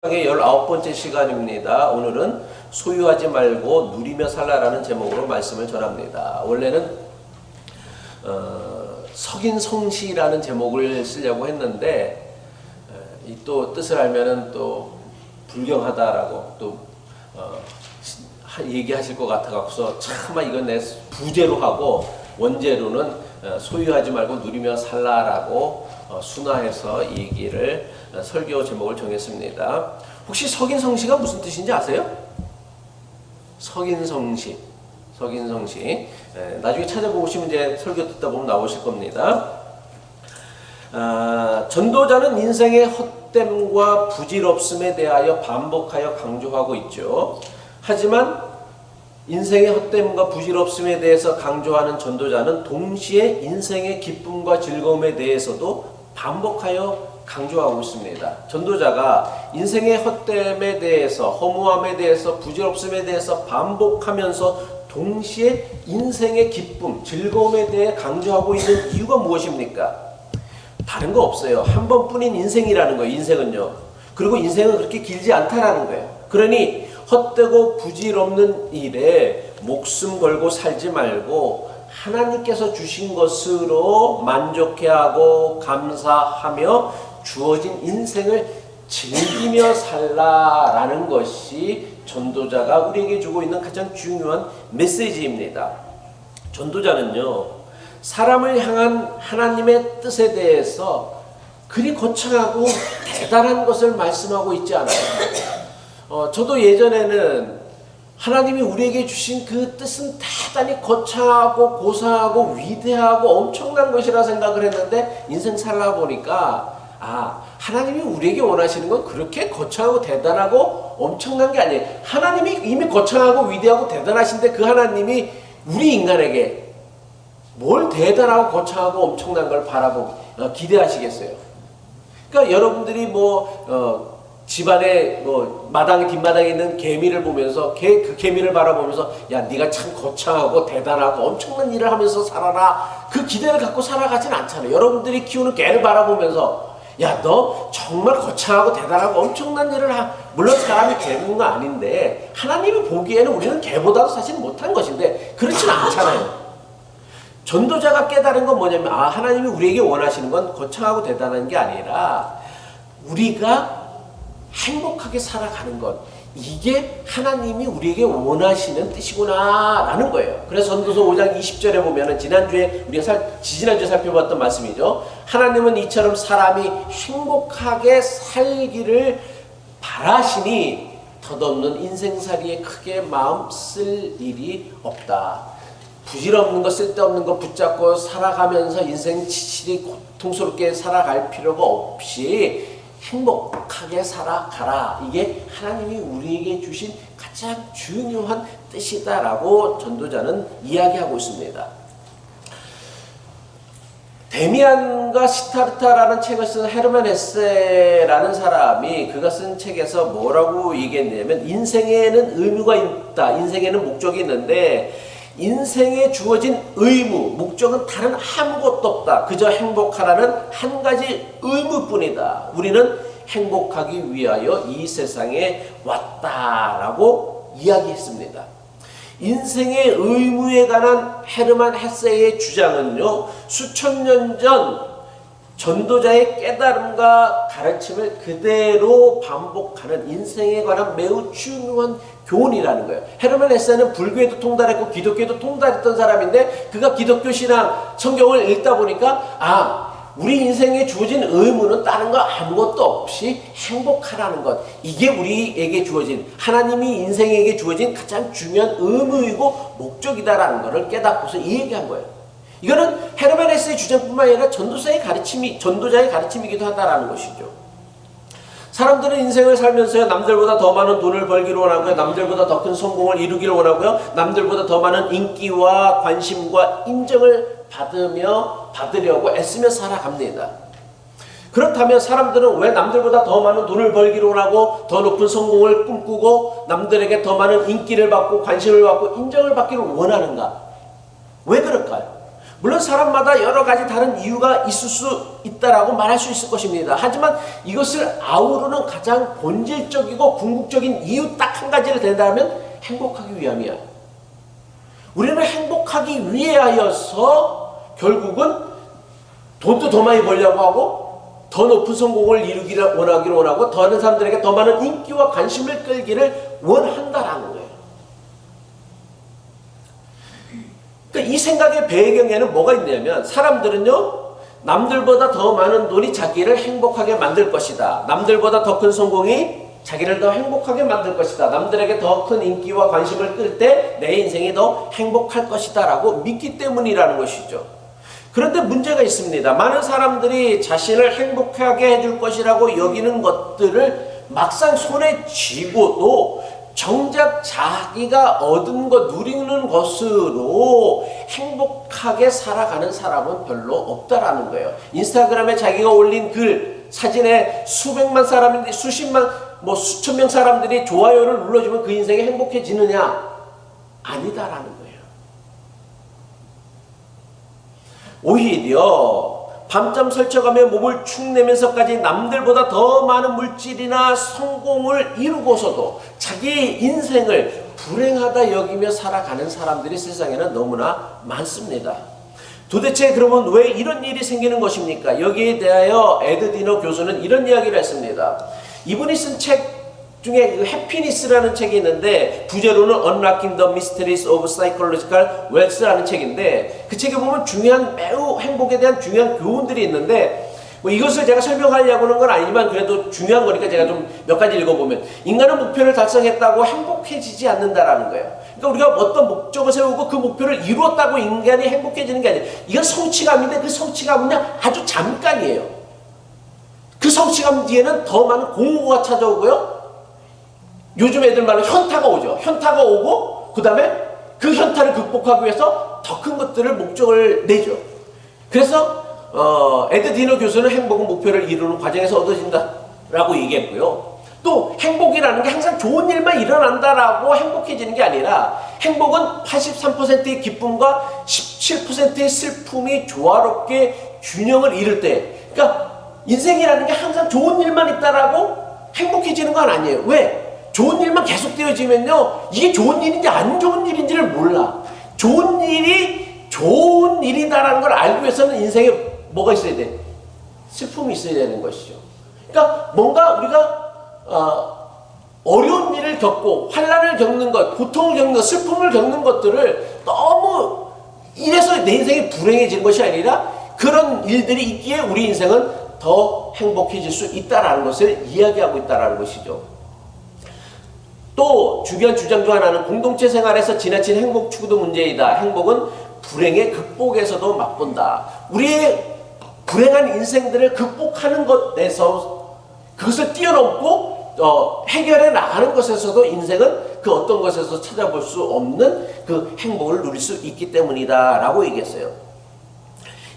의 19번째 시간입니다. 오늘은 소유하지 말고 누리며 살라라는 제목으로 말씀을 전합니다. 원래는 석인성시라는 제목을 쓰려고 했는데 또 뜻을 알면은 또 불경하다라고 또 얘기하실 것 같아서 차마 이건 내 부제로 하고 원제로는 소유하지 말고 누리며 살라라고 순화해서 얘기를 설교 제목을 정했습니다. 혹시 석인성시가 무슨 뜻인지 아세요? 석인성시. 나중에 찾아보시면 이제 설교 듣다 보면 나오실 겁니다. 전도자는 인생의 헛됨과 부질없음에 대하여 반복하여 강조하고 있죠. 하지만 인생의 헛됨과 부질없음에 대해서 강조하는 전도자는 동시에 인생의 기쁨과 즐거움에 대해서도 반복하여 강조하고 있습니다. 전도자가 인생의 헛됨에 대해서, 허무함에 대해서, 부질없음에 대해서 반복하면서 동시에 인생의 기쁨, 즐거움에 대해 강조하고 있는 이유가 무엇입니까? 다른 거 없어요. 한 번뿐인 인생이라는 거예요. 인생은요. 그리고 인생은 그렇게 길지 않다라는 거예요. 그러니 헛되고 부질없는 일에 목숨 걸고 살지 말고 하나님께서 주신 것으로 만족해하고 감사하며 주어진 인생을 즐기며 살라라는 것이 전도자가 우리에게 주고 있는 가장 중요한 메시지입니다. 전도자는요, 사람을 향한 하나님의 뜻에 대해서 그리 거창하고 대단한 것을 말씀하고 있지 않아요. 저도 예전에는 하나님이 우리에게 주신 그 뜻은 대단히 거창하고 고상하고 위대하고 엄청난 것이라 생각을 했는데 인생 살다 보니까 하나님이 우리에게 원하시는 건 그렇게 거창하고 대단하고 엄청난 게 아니에요. 하나님이 이미 거창하고 위대하고 대단하신데 그 하나님이 우리 인간에게 뭘 대단하고 거창하고 엄청난 걸 기대하시겠어요? 그러니까 여러분들이 집안에 마당에 뒷마당에 있는 개미를 보면서 그 개미를 바라보면서 야 네가 참 거창하고 대단하고 엄청난 일을 하면서 살아라 그 기대를 갖고 살아가진 않잖아요. 여러분들이 키우는 개를 바라보면서 야 너 정말 거창하고 대단하고 엄청난 일을 물론 사람이 되는 건 아닌데 하나님이 보기에는 우리는 개보다도 사실 못한 것인데 그렇진 않잖아요. 전도자가 깨달은 건 뭐냐면 하나님이 우리에게 원하시는 건 거창하고 대단한 게 아니라 우리가 행복하게 살아가는 것, 이게 하나님이 우리에게 원하시는 뜻이구나 라는 거예요. 그래서 전도서 5장 20절에 보면은 지지난주에 살펴봤던 말씀이죠. 하나님은 이처럼 사람이 행복하게 살기를 바라시니 덧없는 인생살이에 크게 마음 쓸 일이 없다. 부질없는 거 쓸데없는 거 붙잡고 살아가면서 인생 치칠이 고통스럽게 살아갈 필요가 없이 행복하게 살아가라. 이게 하나님이 우리에게 주신 가장 중요한 뜻이다라고 전도자는 이야기하고 있습니다. 데미안과 시타르타라는 책을 쓴 헤르만 헤세라는 사람이 그가 쓴 책에서 뭐라고 얘기했냐면 인생에는 의무가 있다. 인생에는 목적이 있는데 인생에 주어진 의무, 목적은 다른 아무것도 없다. 그저 행복하라는 한 가지 의무뿐이다. 우리는 행복하기 위하여 이 세상에 왔다라고 이야기했습니다. 인생의 의무에 관한 헤르만 헤세의 주장은요, 수천 년 전 전도자의 깨달음과 가르침을 그대로 반복하는 인생에 관한 매우 중요한 교훈이라는 거예요. 헤르만 헤세는 불교에도 통달했고 기독교에도 통달했던 사람인데 그가 기독교 신앙 성경을 읽다 보니까 우리 인생에 주어진 의무는 다른 거 아무것도 없이 행복하라는 것, 이게 우리에게 주어진 하나님이 인생에게 주어진 가장 중요한 의무이고 목적이다라는 것을 깨닫고서 이 얘기한 거예요. 이거는 헤르만 헤세의 주장뿐만 아니라 전도자의 가르침이기도 하다라는 것이죠. 사람들은 인생을 살면서 남들보다 더 많은 돈을 벌기를 원하고요. 남들보다 더 큰 성공을 이루기를 원하고요. 남들보다 더 많은 인기와 관심과 인정을 받으려고 애쓰며 살아갑니다. 그렇다면 사람들은 왜 남들보다 더 많은 돈을 벌기를 원하고 더 높은 성공을 꿈꾸고 남들에게 더 많은 인기를 받고 관심을 받고 인정을 받기를 원하는가? 왜 그럴까요? 물론 사람마다 여러 가지 다른 이유가 있을 수 있다라고 말할 수 있을 것입니다. 하지만 이것을 아우르는 가장 본질적이고 궁극적인 이유 딱 한 가지를 대답하면 행복하기 위함이야. 우리는 행복하기 위하여서 결국은 돈도 더 많이 벌려고 하고 더 높은 성공을 이루기를 원하고 더 많은 사람들에게 더 많은 인기와 관심을 끌기를 원한다라는 거예요. 그러니까 이 생각의 배경에는 뭐가 있냐면 사람들은요, 남들보다 더 많은 돈이 자기를 행복하게 만들 것이다. 남들보다 더 큰 성공이 자기를 더 행복하게 만들 것이다. 남들에게 더 큰 인기와 관심을 끌 때 내 인생이 더 행복할 것이다 라고 믿기 때문이라는 것이죠. 그런데 문제가 있습니다. 많은 사람들이 자신을 행복하게 해줄 것이라고 여기는 것들을 막상 손에 쥐고도 정작 자기가 얻은 것, 누리는 것으로 행복하게 살아가는 사람은 별로 없다라는 거예요. 인스타그램에 자기가 올린 글, 사진에 수백만 사람인데 수십만, 수천 명 사람들이 좋아요를 눌러주면 그 인생이 행복해지느냐? 아니다라는 거예요. 오히려 밤잠 설쳐가며 몸을 축내면서까지 남들보다 더 많은 물질이나 성공을 이루고서도 자기의 인생을 불행하다 여기며 살아가는 사람들이 세상에는 너무나 많습니다. 도대체 그러면 왜 이런 일이 생기는 것입니까? 여기에 대하여 에드 디너 교수는 이런 이야기를 했습니다. 이분이 쓴 책 중에 그 해피니스라는 책이 있는데 부제로는 Unlocking the Mysteries of Psychological Wealth라는 책인데 그 책에 보면 매우 행복에 대한 중요한 교훈들이 있는데 이것을 제가 설명하려고 하는 건 아니지만 그래도 중요한 거니까 제가 좀 몇 가지 읽어보면 인간은 목표를 달성했다고 행복해지지 않는다라는 거예요. 그러니까 우리가 어떤 목적을 세우고 그 목표를 이루었다고 인간이 행복해지는 게 아니에요. 이건 성취감인데 그 성취감은 아주 잠깐이에요. 그 성취감 뒤에는 더 많은 공허가 찾아오고요. 요즘 애들 말로 현타가 오죠. 현타가 오고 그 다음에 그 현타를 극복하기 위해서 더 큰 것들을 목적을 내죠. 그래서 에드 디너 교수는 행복은 목표를 이루는 과정에서 얻어진다라고 얘기했고요. 또 행복이라는 게 항상 좋은 일만 일어난다라고 행복해지는 게 아니라 행복은 83%의 기쁨과 17%의 슬픔이 조화롭게 균형을 이룰 때, 그러니까 인생이라는 게 항상 좋은 일만 있다라고 행복해지는 건 아니에요. 왜? 좋은 일만 계속 되어지면요, 이게 좋은 일인지 안 좋은 일인지를 몰라. 좋은 일이 좋은 일이다라는 걸 알기 위해서는 인생에 뭐가 있어야 돼? 슬픔이 있어야 되는 것이죠. 그러니까 뭔가 우리가 어려운 일을 겪고 환난을 겪는 것, 고통을 겪는 것, 슬픔을 겪는 것들을 너무 이래서 내 인생이 불행해진 것이 아니라 그런 일들이 있기에 우리 인생은 더 행복해질 수 있다는 것을 이야기하고 있다는 것이죠. 또 중요한 주장 중 하나는 공동체 생활에서 지나친 행복 추구도 문제이다. 행복은 불행의 극복에서도 맛본다. 우리의 불행한 인생들을 극복하는 것에서 그것을 뛰어넘고 해결해 나가는 것에서도 인생은 그 어떤 것에서 찾아볼 수 없는 그 행복을 누릴 수 있기 때문이다 라고 얘기했어요.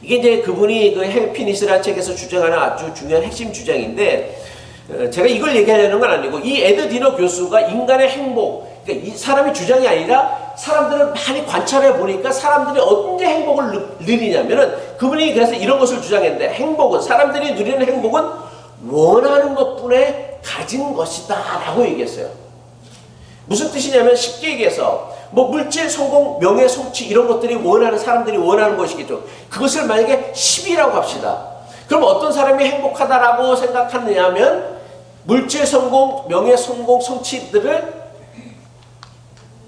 이게 이제 그분이 그 해피니스라는 책에서 주장하는 아주 중요한 핵심 주장인데, 제가 이걸 얘기하려는 건 아니고 이 에드 디너 교수가 인간의 행복, 그러니까 이 사람의 주장이 아니라 사람들을 많이 관찰해 보니까 사람들이 언제 행복을 누리냐면은 그분이 그래서 이런 것을 주장했는데, 행복은, 사람들이 누리는 행복은 원하는 것뿐에 가진 것이다 라고 얘기했어요. 무슨 뜻이냐면 쉽게 얘기해서 물질, 성공, 명예, 성취 이런 것들이 사람들이 원하는 것이겠죠. 그것을 만약에 10이라고 합시다. 그럼 어떤 사람이 행복하다라고 생각하느냐면 물질, 성공, 명예, 성공, 성취들을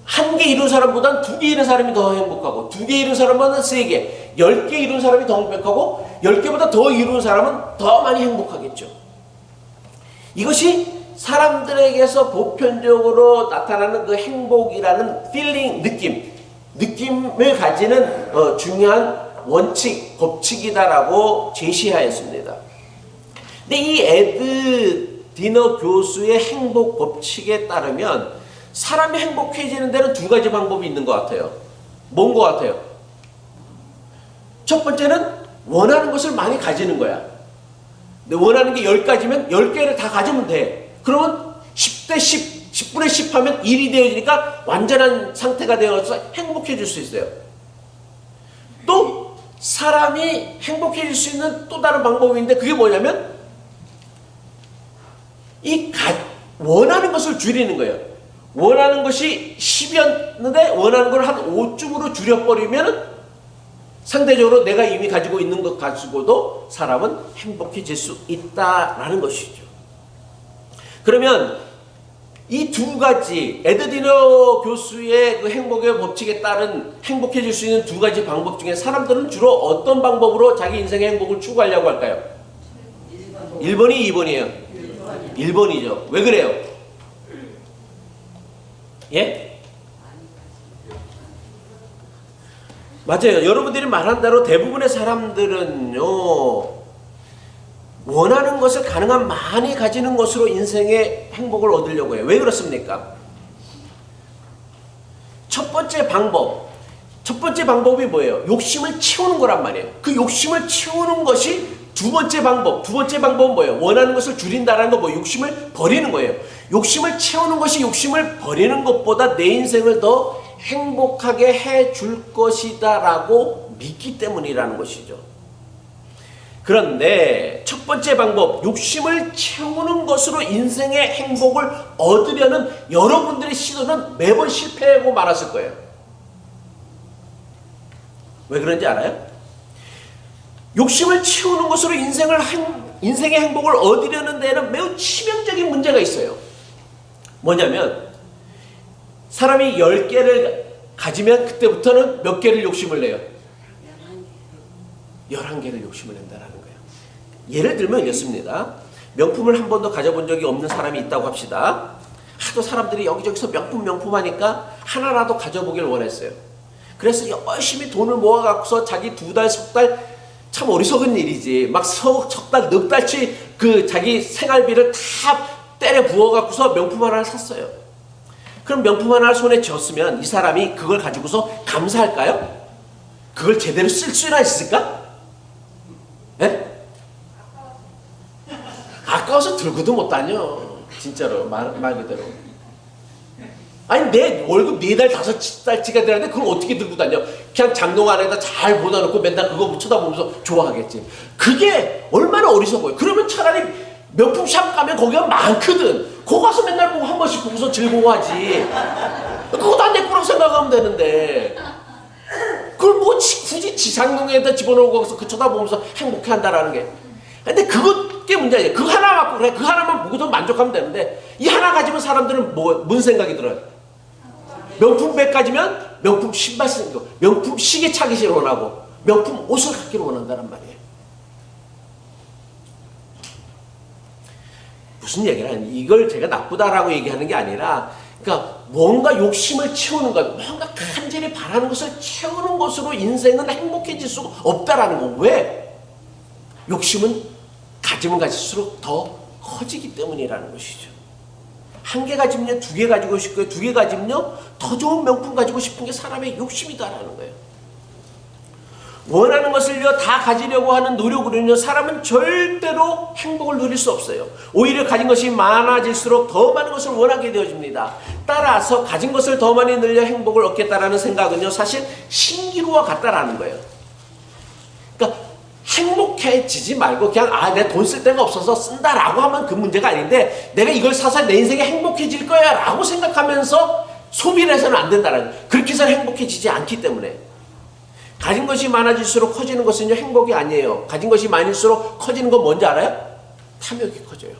한 개 이룬 사람보다는 2개 이룬 사람이 더 행복하고 2개 이룬 사람보다는 3개, 10개 이룬 사람이 더 행복하고 10개보다 더 이룬 사람은 더 많이 행복하겠죠. 이것이 사람들에게서 보편적으로 나타나는 그 행복이라는 필링, 느낌을 가지는 중요한 원칙, 법칙이다라고 제시하였습니다. 근데 이 에드 디너 교수의 행복 법칙에 따르면 사람이 행복해지는 데는 2가지 방법이 있는 것 같아요. 뭔 것 같아요? 첫 번째는 원하는 것을 많이 가지는 거야. 근데 원하는 게 10가지면 10개를 다 가지면 돼. 그러면 10대 10, 10분의 10 하면 1이 되어지니까 완전한 상태가 되어서 행복해질 수 있어요. 또 사람이 행복해질 수 있는 또 다른 방법인데 그게 뭐냐면 원하는 것을 줄이는 거예요. 원하는 것이 10이었는데 원하는 걸 한 5쯤으로 줄여버리면 상대적으로 내가 이미 가지고 있는 것 가지고도 사람은 행복해질 수 있다라는 것이죠. 그러면 이 두 가지 에드디너 교수의 그 행복의 법칙에 따른 행복해질 수 있는 두 가지 방법 중에 사람들은 주로 어떤 방법으로 자기 인생의 행복을 추구하려고 할까요? 1번이 2번이에요. 1번이죠. 왜 그래요? 예? 맞아요. 여러분들이 말한 대로 대부분의 사람들은요, 원하는 것을 가능한 많이 가지는 것으로 인생의 행복을 얻으려고 해요. 왜 그렇습니까? 첫 번째 방법이 뭐예요? 욕심을 채우는 거란 말이에요. 그 욕심을 채우는 것이 두 번째 방법은 뭐예요? 원하는 것을 줄인다는 거, 욕심을 버리는 거예요. 욕심을 채우는 것이 욕심을 버리는 것보다 내 인생을 더 행복하게 해줄 것이다 라고 믿기 때문이라는 것이죠. 그런데 첫 번째 방법, 욕심을 채우는 것으로 인생의 행복을 얻으려는 여러분들의 시도는 매번 실패하고 말았을 거예요. 왜 그런지 알아요? 욕심을 채우는 것으로 인생의 행복을 얻으려는 데에는 매우 치명적인 문제가 있어요. 뭐냐면 사람이 10개를 가지면 그때부터는 몇 개를 욕심을 내요? 11개를 욕심을 낸다라는 거예요. 예를 들면 이렇습니다. 명품을 한 번도 가져본 적이 없는 사람이 있다고 합시다. 하도 사람들이 여기저기서 명품 하니까 하나라도 가져보길 원했어요. 그래서 열심히 돈을 모아갖고서 자기 2달, 석 달, 참 어리석은 일이지. 막 석 달, 넉 달치 그 자기 생활비를 다 때려 부어갖고서 명품 하나를 샀어요. 그럼 명품 하나를 손에 쥐었으면 이 사람이 그걸 가지고서 감사할까요? 그걸 제대로 쓸 수나 있을까? 예? 아까워서 들고도 못 다녀. 진짜로 말 그대로. 아니 내 월급 4달 5달치가 되는데 그걸 어떻게 들고 다녀? 그냥 장롱 안에다 잘 보다놓고 맨날 그거 쳐다보면서 좋아하겠지. 그게 얼마나 어리석어요. 그러면 차라리 명품샵 가면 거기가 많거든. 거기 가서 맨날 보고 한 번씩 보고서 즐거워하지. 그것도 안 내 거라고 생각하면 되는데 그걸 뭐 굳이 지상용에다 집어넣고 거기서 그 쳐다보면서 행복해한다라는 게. 근데 그게 문제예요. 그거 하나 갖고 그래. 그 하나만 보고도 만족하면 되는데 이 하나 가지면 사람들은 뭔 생각이 들어요? 명품백 가지면 명품 신발 쓰는 거, 명품 시계 차기를 원하고 명품 옷을 갖기를 원한다는 말이에요. 무슨 얘기를 하냐? 이걸 제가 나쁘다라고 얘기하는 게 아니라, 그러니까 뭔가 욕심을 채우는 것, 뭔가 간절히 바라는 것을 채우는 것으로 인생은 행복해질 수가 없다라는 거. 왜? 욕심은 가지면 가질수록 더 커지기 때문이라는 것이죠. 1개 가지면요, 2개 가지고 싶고요, 2개 가지면요, 더 좋은 명품 가지고 싶은 게 사람의 욕심이다라는 거예요. 원하는 것을요 다 가지려고 하는 노력으로는요 사람은 절대로 행복을 누릴 수 없어요. 오히려 가진 것이 많아질수록 더 많은 것을 원하게 되어집니다. 따라서 가진 것을 더 많이 늘려 행복을 얻겠다라는 생각은요 사실 신기루와 같다라는 거예요. 그러니까 행복해지지 말고 그냥 내 돈 쓸 데가 없어서 쓴다라고 하면 그 문제가 아닌데, 내가 이걸 사서 내 인생이 행복해질 거야 라고 생각하면서 소비를 해서는 안 된다라는 거예요. 그렇게 해서는 행복해지지 않기 때문에. 가진 것이 많아질수록 커지는 것은요 행복이 아니에요. 가진 것이 많을수록 커지는 건 뭔지 알아요? 탐욕이 커져요.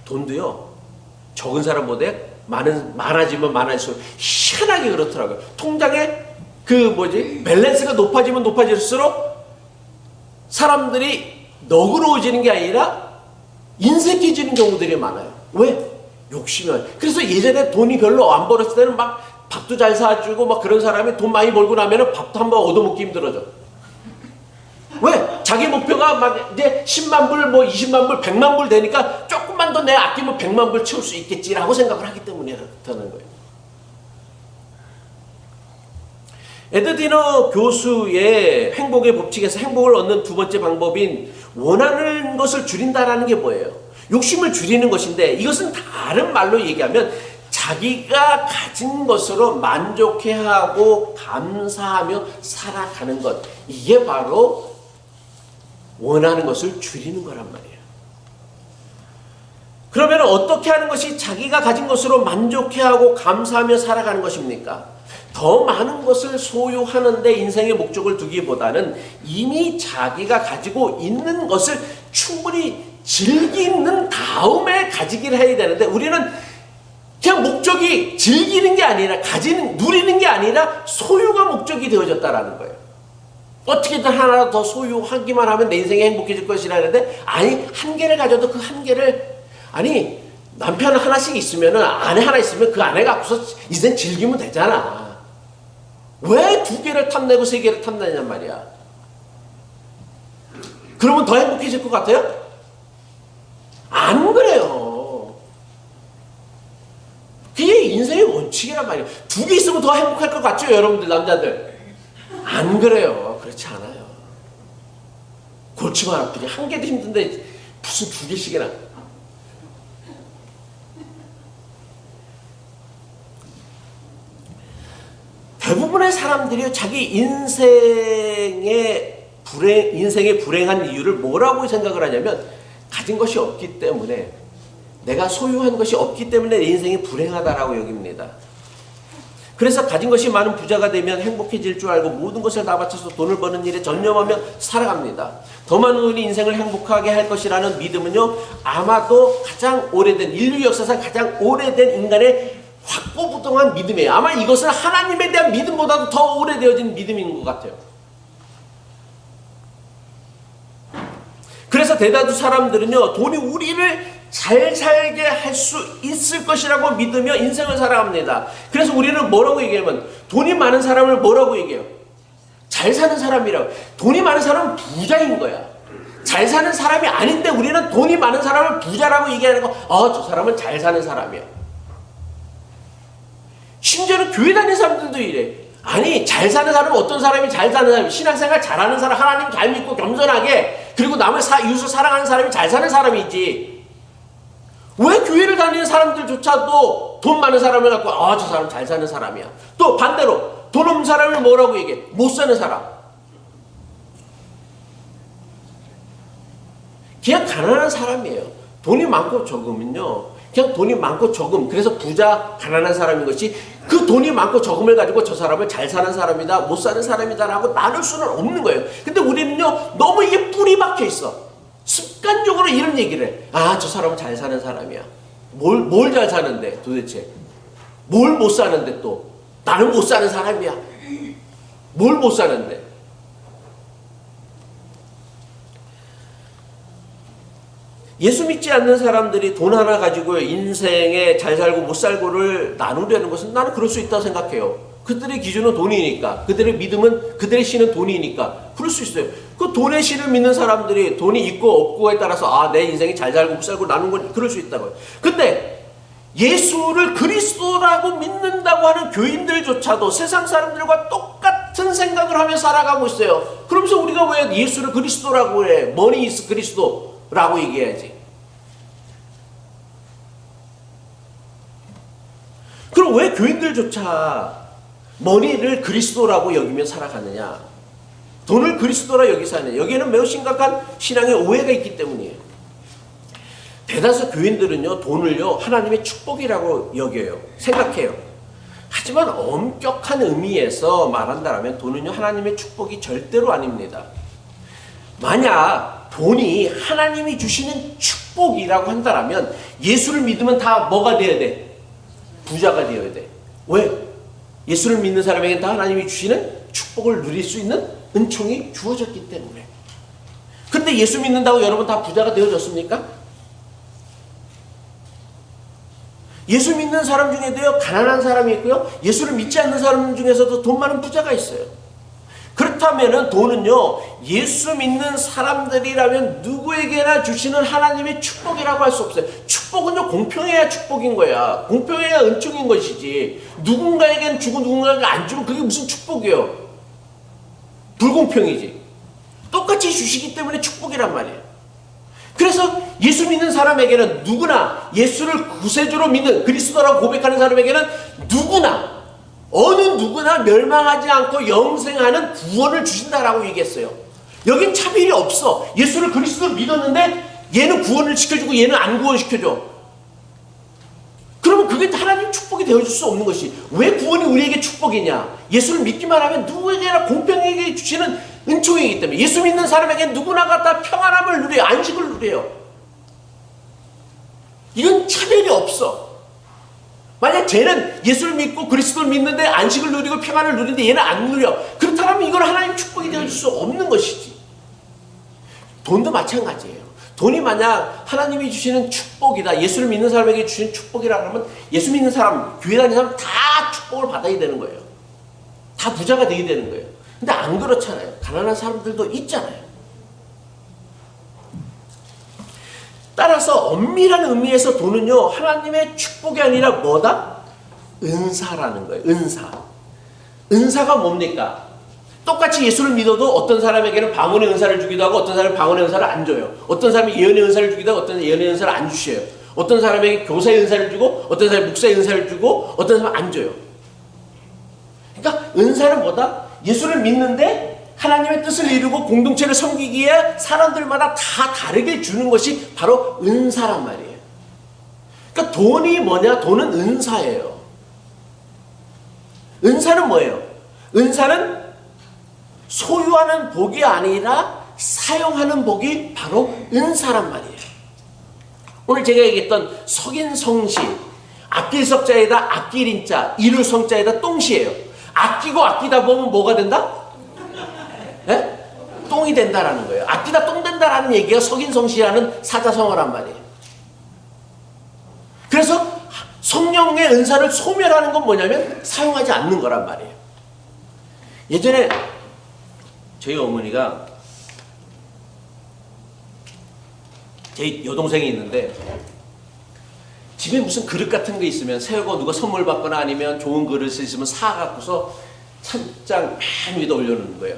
돈도요 적은 사람보다 많아지면 많아질수록 희한하게 그렇더라고요. 통장에 밸런스가 높아지면 높아질수록 사람들이 너그러워지는 게 아니라 인색해지는 경우들이 많아요. 왜? 욕심이 많아요. 그래서 예전에 돈이 별로 안 벌었을 때는 막 밥도 잘 사주고 막 그런 사람이 돈 많이 벌고 나면은 밥도 한번 얻어먹기 힘들어져. 왜? 자기 목표가 막 이제 10만 불, 20만 불, 100만 불 되니까 조금만 더 내가 아끼면 100만 불 채울 수 있겠지라고 생각을 하기 때문이라는 거예요. 에드디너 교수의 행복의 법칙에서 행복을 얻는 두 번째 방법인 원하는 것을 줄인다라는 게 뭐예요? 욕심을 줄이는 것인데, 이것은 다른 말로 얘기하면 자기가 가진 것으로 만족해하고 감사하며 살아가는 것, 이게 바로 원하는 것을 줄이는 거란 말이에요. 그러면 어떻게 하는 것이 자기가 가진 것으로 만족해하고 감사하며 살아가는 것입니까? 더 많은 것을 소유하는 데 인생의 목적을 두기보다는 이미 자기가 가지고 있는 것을 충분히 즐기는 다음에 가지기를 해야 되는데, 우리는 그냥 목적이 즐기는 게 아니라, 누리는 게 아니라 소유가 목적이 되어졌다라는 거예요. 어떻게든 하나 더 소유하기만 하면 내 인생이 행복해질 것이라는데, 아니, 한 개를 가져도 그 한 개를, 아니, 남편 하나씩 있으면은, 아내 하나 있으면 그 아내 갖고서 인생 즐기면 되잖아. 왜 두 개를 탐내고 세 개를 탐내냔 말이야. 그러면 더 행복해질 것 같아요? 안 그래요. 그게 인생의 원칙이란 말이에요. 두 개 있으면 더 행복할 것 같죠, 여러분들, 남자들? 안 그래요. 그렇지 않아요. 골치만 아프지. 한 개도 힘든데 무슨 두 개씩이나. 대부분의 사람들이 자기 인생의 불행한 이유를 뭐라고 생각을 하냐면, 가진 것이 없기 때문에, 내가 소유한 것이 없기 때문에 내 인생이 불행하다라고 여깁니다. 그래서 가진 것이 많은 부자가 되면 행복해질 줄 알고 모든 것을 다 바쳐서 돈을 버는 일에 전념하며 살아갑니다. 더 많은 돈이 인생을 행복하게 할 것이라는 믿음은요, 아마도 가장 오래된, 인류 역사상 가장 오래된 인간의 확고부동한 믿음이에요. 아마 이것은 하나님에 대한 믿음보다도 더 오래되어진 믿음인 것 같아요. 그래서 대다수 사람들은요, 돈이 우리를 잘 살게 할 수 있을 것이라고 믿으며 인생을 살아갑니다. 그래서 우리는 뭐라고 얘기하면, 돈이 많은 사람을 뭐라고 얘기해요? 잘 사는 사람이라고. 돈이 많은 사람은 부자인 거야. 잘 사는 사람이 아닌데 우리는 돈이 많은 사람을 부자라고 얘기하는 거, 저 사람은 잘 사는 사람이야. 심지어는 교회 다니는 사람들도 이래. 아니, 잘 사는 사람은 어떤 사람이 잘 사는 사람이, 신앙생활 잘하는 사람, 하나님 잘 믿고 겸손하게, 그리고 남을 이웃을 사랑하는 사람이 잘 사는 사람이지. 왜 교회를 다니는 사람들조차도 돈 많은 사람을 갖고 저 사람 잘 사는 사람이야. 또 반대로 돈 없는 사람을 뭐라고 얘기해? 못 사는 사람. 그냥 가난한 사람이에요. 돈이 많고 적으면요, 그냥 돈이 많고 적음, 그래서 부자, 가난한 사람인 것이, 그 돈이 많고 적음을 가지고 저 사람을 잘 사는 사람이다, 못 사는 사람이다 라고 나눌 수는 없는 거예요. 근데 우리는요, 너무 이게 뿌리 박혀 있어. 습관적으로 이런 얘기를 해. 저 사람은 잘 사는 사람이야. 뭘 잘 사는데 도대체? 뭘 못 사는데 또? 나는 못 사는 사람이야. 뭘 못 사는데? 예수 믿지 않는 사람들이 돈 하나 가지고 인생에 잘 살고 못 살고를 나누려는 것은, 나는 그럴 수 있다고 생각해요. 그들의 기준은 돈이니까, 그들의 믿음은, 그들의 신은 돈이니까 그럴 수 있어요. 그 돈의 신을 믿는 사람들이 돈이 있고 없고에 따라서 내 인생이 잘 살고 못 살고 나눈 건 그럴 수 있다고요. 근데 예수를 그리스도라고 믿는다고 하는 교인들조차도 세상 사람들과 똑같은 생각을 하며 살아가고 있어요. 그러면서 우리가 왜 예수를 그리스도라고 해? 머니 이스 그리스도라고 얘기해야지. 그럼 왜 교인들조차 머니를 그리스도라고 여기며 살아가느냐? 돈을 그리스도라 여기서 하느냐? 여기에는 매우 심각한 신앙의 오해가 있기 때문이에요. 대다수 교인들은요, 돈을요, 하나님의 축복이라고 여겨요. 생각해요. 하지만 엄격한 의미에서 말한다면 돈은요, 하나님의 축복이 절대로 아닙니다. 만약 돈이 하나님이 주시는 축복이라고 한다면 예수를 믿으면 다 뭐가 돼야 돼? 부자가 되어야 돼. 왜? 예수를 믿는 사람에게는 다 하나님이 주시는 축복을 누릴 수 있는 은총이 주어졌기 때문에. 근데 예수 믿는다고 여러분 다 부자가 되어졌습니까? 예수 믿는 사람 중에도요, 가난한 사람이 있고요, 예수를 믿지 않는 사람 중에서도 돈 많은 부자가 있어요. 그렇다면은 돈은요, 예수 믿는 사람들이라면 누구에게나 주시는 하나님의 축복이라고 할 수 없어요. 축복은요, 공평해야 축복인 거야. 공평해야 은총인 것이지. 누군가에겐 주고 누군가에게 안 주면 그게 무슨 축복이에요? 불공평이지. 똑같이 주시기 때문에 축복이란 말이에요. 그래서 예수 믿는 사람에게는 누구나 예수를 구세주로 믿는 그리스도라고 고백하는 사람에게는 누구나 어느 누구나 멸망하지 않고 영생하는 구원을 주신다라고 얘기했어요. 여긴 차별이 없어. 예수를 그리스도로 믿었는데 얘는 구원을 시켜주고 얘는 안 구원시켜줘. 그러면 그게 하나님 축복이 되어줄 수 없는 것이, 왜 구원이 우리에게 축복이냐? 예수를 믿기만 하면 누구에게나 공평하게 주시는 은총이기 때문에. 예수 믿는 사람에게 누구나가 다 평안함을 누려요. 안식을 누려요. 이건 차별이 없어. 만약 쟤는 예수를 믿고 그리스도를 믿는데 안식을 누리고 평안을 누리는데 얘는 안 누려, 그렇다면 이건 하나님 축복이 되어줄 수 없는 것이지. 돈도 마찬가지예요. 돈이 만약 하나님이 주시는 축복이다, 예수를 믿는 사람에게 주시는 축복이라 하면 예수 믿는 사람, 교회 다니는 사람 다 축복을 받아야 되는 거예요. 다 부자가 되게 되는 거예요. 근데 안 그렇잖아요. 가난한 사람들도 있잖아요. 따라서 엄밀한 의미에서 돈은요, 하나님의 축복이 아니라 뭐다? 은사라는 거예요. 은사. 은사가 뭡니까? 똑같이 예수를 믿어도 어떤 사람에게는 방언의 은사를 주기도 하고 어떤 사람은 방언의 은사를 안 줘요. 어떤 사람이 예언의 은사를 주기도 하고 어떤 사람은 예언의 은사를 안 주셔요. 어떤 사람에게 교사의 은사를 주고 어떤 사람이 목사의 은사를 주고 어떤 사람은 안 줘요. 그러니까 은사는 뭐다? 예수를 믿는데 하나님의 뜻을 이루고 공동체를 섬기기에 사람들마다 다 다르게 주는 것이 바로 은사란 말이에요. 그러니까 돈이 뭐냐? 돈은 은사예요. 은사는 뭐예요? 은사는 소유하는 복이 아니라 사용하는 복이 바로 은사란 말이에요. 오늘 제가 얘기했던 석인성시, 아낄 석자에다 아낄 인자, 이룰 성자에다 똥시예요. 아끼고 아끼다 보면 뭐가 된다? 네? 똥이 된다라는 거예요. 아끼다 똥 된다라는 얘기가 석인성시라는 사자성어란 말이에요. 그래서 성령의 은사를 소멸하는 건 뭐냐면 사용하지 않는 거란 말이에요. 예전에 저희 어머니가, 제 여동생이 있는데 집에 무슨 그릇 같은 거 있으면, 새우고 누가 선물 받거나 아니면 좋은 그릇이 있으면 사갖고서 찬장 맨 위에다 올려놓는 거예요.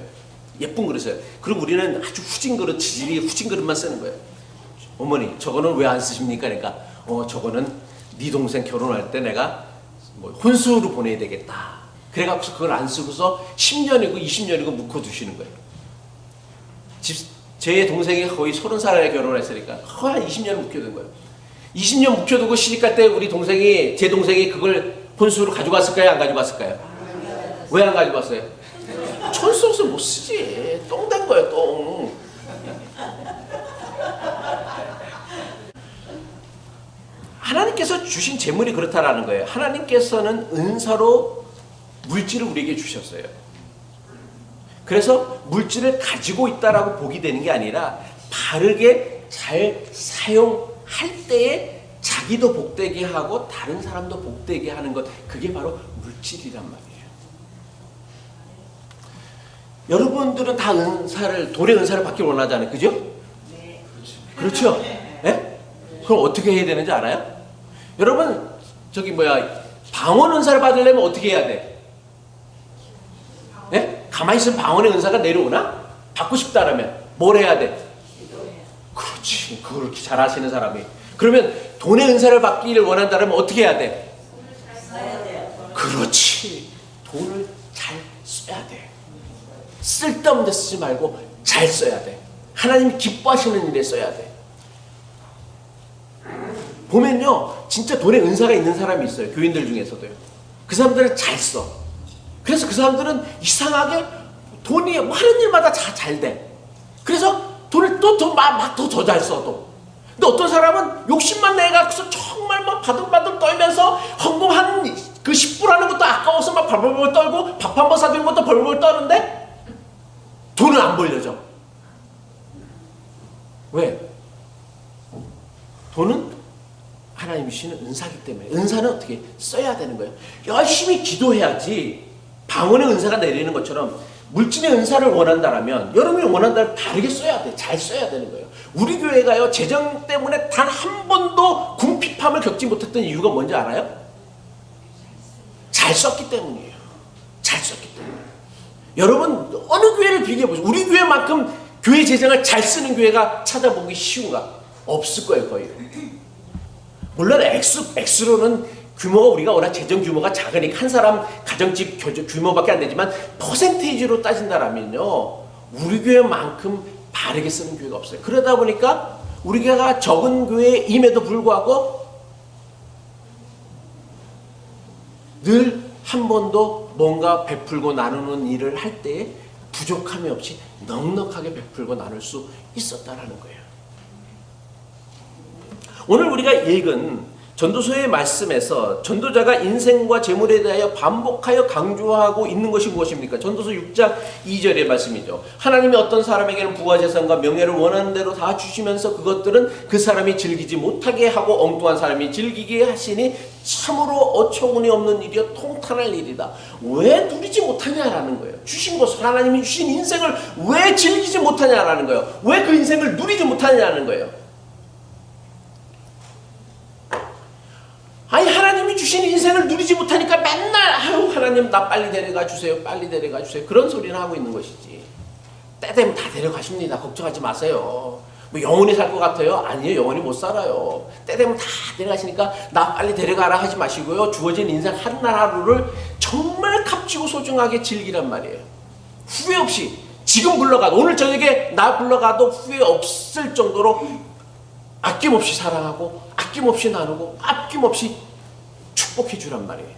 예쁜 그릇이에요. 그럼 우리는 아주 후진 그릇, 지질이 후진 그릇만 쓰는 거예요. 어머니, 저거는 왜 안 쓰십니까? 그러니까 저거는 네 동생 결혼할 때 내가 뭐 혼수로 보내야 되겠다. 그래갖고서 그걸 안 쓰고서 10년이고 20년이고 묵혀두시는 거예요. 제 동생이 거의 30살에 결혼을 했으니까 거의 한 20년 묵혀둔 거예요. 20년 묵혀두고 시집갈 때 우리 동생이, 제 동생이 그걸 혼수로 가져갔을까요? 안 가져갔을까요? 왜 안 가져갔어요? 철수 없으면 못 쓰지. 똥 된 거예요, 똥. 하나님께서 주신 재물이 그렇다라는 거예요. 하나님께서는 은사로 물질을 우리에게 주셨어요. 그래서 물질을 가지고 있다라고 복이 되는 게 아니라 바르게 잘 사용할 때에 자기도 복되게 하고 다른 사람도 복되게 하는 것, 그게 바로 물질이란 말이에요. 여러분들은 다 은사를, 돈의 은사를 받기 원하잖아요. 그죠? 네. 그렇죠? 네? 그럼 어떻게 해야 되는지 알아요? 여러분, 방언 은사를 받으려면 어떻게 해야 돼? 네? 가만히 있으면 방언의 은사가 내려오나? 받고 싶다라면 뭘 해야 돼? 그렇지. 그렇게 잘 하시는 사람이. 그러면 돈의 은사를 받기를 원한다면 어떻게 해야 돼? 그렇지. 돈을 잘 써야 돼. 쓸데없는 데 쓰지 말고 잘 써야 돼. 하나님이 기뻐하시는 일에 써야 돼. 보면요, 진짜 돈에 은사가 있는 사람이 있어요. 교인들 중에서도요. 그 사람들은 잘 써. 그래서 그 사람들은 이상하게 돈이 하는 일마다 다 잘 돼. 그래서 돈을 또 더 잘 써. 또. 근데 어떤 사람은 욕심만 내가서 정말 막 바들바들 떨면서 헌금 한 그 10불 하는 것도 아까워서 막 벌벌 떨고 밥 한 번 사드는 것도 벌벌 떠는데 돈을 안 벌려줘. 왜? 돈은 하나님이 주시는 은사기 때문에. 은사는 어떻게 써야 되는 거예요. 열심히 기도해야지. 방언의 은사가 내리는 것처럼 물질의 은사를 원한다면, 여러분이 원한다면 바르게 써야 돼. 잘 써야 되는 거예요. 우리 교회가요, 재정 때문에 단 한 번도 궁핍함을 겪지 못했던 이유가 뭔지 알아요? 잘 썼기 때문이에요. 잘 썼기 때문에. 여러분, 어느 교회를 비교해보세요. 우리 교회만큼 교회 재정을 잘 쓰는 교회가 찾아보기 쉬운가? 없을 거예요, 거의. 물론 X로는 규모가 우리가 워낙 재정 규모가 작으니까 한 사람 가정집 규모밖에 안 되지만 퍼센테이지로 따진다라면요, 우리 교회만큼 바르게 쓰는 교회가 없어요. 그러다 보니까 우리 교회가 적은 교회임에도 불구하고 늘 한 번도 뭔가 베풀고 나누는 일을 할 때 부족함이 없이 넉넉하게 베풀고 나눌 수 있었다라는 거예요. 오늘 우리가 읽은 전도서의 말씀에서 전도자가 인생과 재물에 대하여 반복하여 강조하고 있는 것이 무엇입니까? 전도서 6장 2절의 말씀이죠. 하나님이 어떤 사람에게는 부와 재산과 명예를 원하는 대로 다 주시면서 그것들은 그 사람이 즐기지 못하게 하고 엉뚱한 사람이 즐기게 하시니 참으로 어처구니 없는 일이여 통탄할 일이다. 왜 누리지 못하냐라는 거예요. 주신 것을, 하나님이 주신 인생을 왜 즐기지 못하냐라는 거예요. 왜 그 인생을 누리지 못하냐는 거예요. 아니, 하나님이 주신 인생을 누리지 못하니까 맨날 아유, 하나님 나 빨리 데려가 주세요, 빨리 데려가 주세요, 그런 소리를 하고 있는 것이지. 때 되면 다 데려가십니다. 걱정하지 마세요. 뭐 영원히 살 것 같아요? 아니에요, 영원히 못 살아요. 때 되면 다 데려가시니까 나 빨리 데려가라 하지 마시고요, 주어진 인생 하루하루를 정말 값지고 소중하게 즐기란 말이에요. 후회 없이, 지금 불러가도, 오늘 저녁에 나 불러가도 후회 없을 정도로 아낌없이 사랑하고 아낌없이 나누고 아낌없이 축복해 주란 말이에요.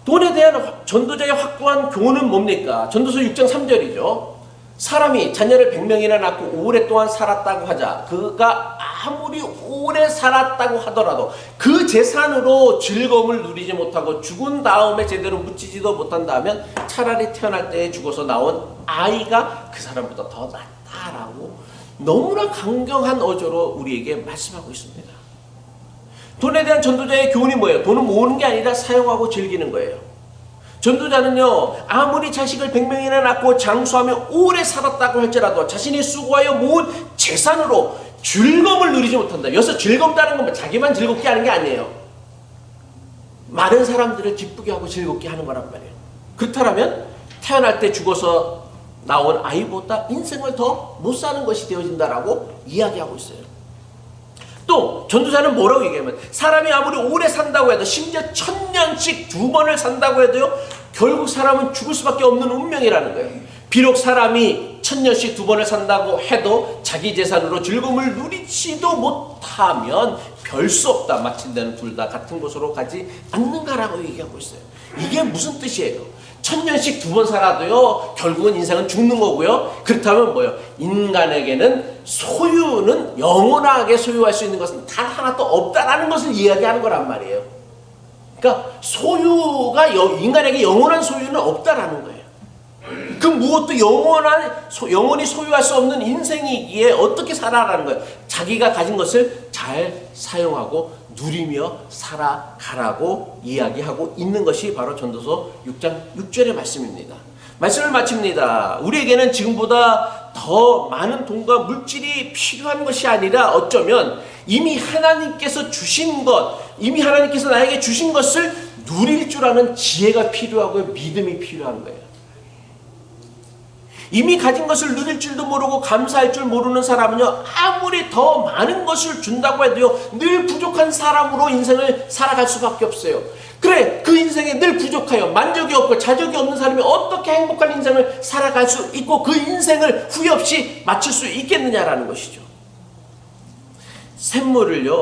돈에 대한 전도자의 확고한 교훈은 뭡니까? 전도서 6장 3절이죠. 사람이 자녀를 100명이나 낳고 오랫동안 살았다고 하자, 그가 아무리 오래 살았다고 하더라도 그 재산으로 즐거움을 누리지 못하고 죽은 다음에 제대로 묻히지도 못한다면 차라리 태어날 때 죽어서 나온 아이가 그 사람보다 더 낫다라고 너무나 강경한 어조로 우리에게 말씀하고 있습니다. 돈에 대한 전도자의 교훈이 뭐예요? 돈은 모으는 게 아니라 사용하고 즐기는 거예요. 전도자는요, 아무리 자식을 100명이나 낳고 장수하며 오래 살았다고 할지라도 자신이 수고하여 모은 재산으로 즐거움을 누리지 못한다. 여기서 즐겁다는 건 자기만 즐겁게 하는 게 아니에요. 많은 사람들을 기쁘게 하고 즐겁게 하는 거란 말이에요. 그렇다면 태어날 때 죽어서 나온 아이보다 인생을 더 못 사는 것이 되어진다라고 이야기하고 있어요. 또 전도자는 뭐라고 얘기하면, 사람이 아무리 오래 산다고 해도, 심지어 1000년씩 2번을 산다고 해도요, 결국 사람은 죽을 수밖에 없는 운명이라는 거예요. 비록 사람이 1000년씩 2번을 산다고 해도 자기 재산으로 즐거움을 누리지도 못하면 별 수 없다. 마친 데는 둘 다 같은 곳으로 가지 않는가라고 얘기하고 있어요. 이게 무슨 뜻이에요? 1000년씩 2번 살아도요, 결국은 인생은 죽는 거고요. 그렇다면 뭐예요? 인간에게는 소유는 영원하게 소유할 수 있는 것은 단 하나도 없다라는 것을 이야기하는 거란 말이에요. 그러니까 소유가 인간에게 영원한 소유는 없다라는 거예요. 그 무엇도 영원히 소유할 수 없는 인생이기에 어떻게 살아라는 거예요. 자기가 가진 것을 잘 사용하고 누리며 살아가라고 이야기하고 있는 것이 바로 전도서 6장 6절의 말씀입니다. 말씀을 마칩니다. 우리에게는 지금보다 더 많은 돈과 물질이 필요한 것이 아니라 어쩌면 이미 하나님께서 주신 것, 이미 하나님께서 나에게 주신 것을 누릴 줄 아는 지혜가 필요하고 믿음이 필요한 거예요. 이미 가진 것을 누릴 줄도 모르고 감사할 줄 모르는 사람은요, 아무리 더 많은 것을 준다고 해도요, 늘 부족한 사람으로 인생을 살아갈 수밖에 없어요. 그래, 그 인생에 늘 부족하여 만족이 없고 자족이 없는 사람이 어떻게 행복한 인생을 살아갈 수 있고 그 인생을 후회 없이 마칠 수 있겠느냐라는 것이죠. 샘물은요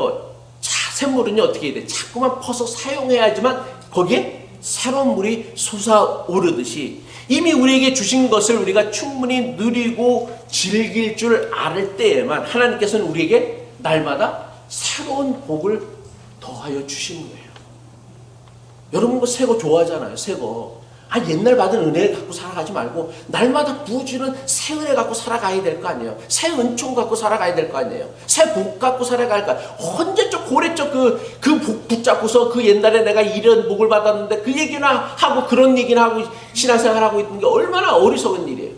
어떻게 해야 돼? 자꾸만 퍼서 사용해야지만 거기에 새로운 물이 솟아오르듯이 이미 우리에게 주신 것을 우리가 충분히 누리고 즐길 줄 알 때에만 하나님께서는 우리에게 날마다 새로운 복을 더하여 주시는 거예요. 여러분 새 거 좋아하잖아요. 새 거. 옛날 받은 은혜 갖고 살아가지 말고 날마다 부어주는 새 은혜 갖고 살아가야 될 거 아니에요. 새 은총 갖고 살아가야 될 거 아니에요. 새 복 갖고 살아갈 거 아니에요. 언제적 고래적 그 복 붙잡고서 그 옛날에 내가 이런 복을 받았는데 그 얘기나 하고 그런 얘기나 하고 신앙생활 하고 있는 게 얼마나 어리석은 일이에요.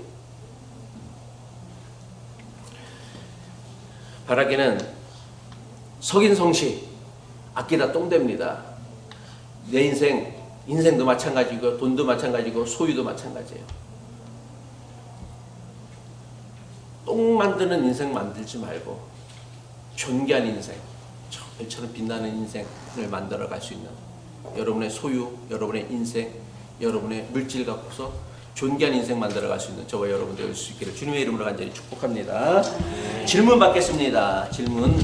바라기는 석인성시 아끼다 똥됩니다. 내 인생도 마찬가지고 돈도 마찬가지고 소유도 마찬가지예요. 똥 만드는 인생 만들지 말고 존귀한 인생, 저 별처럼 빛나는 인생을 만들어 갈 수 있는 여러분의 소유, 여러분의 인생, 여러분의 물질 갖고서 존귀한 인생 만들어 갈 수 있는 저와 여러분 될 수 있기를 주님의 이름으로 간절히 축복합니다. 질문 받겠습니다. 질문.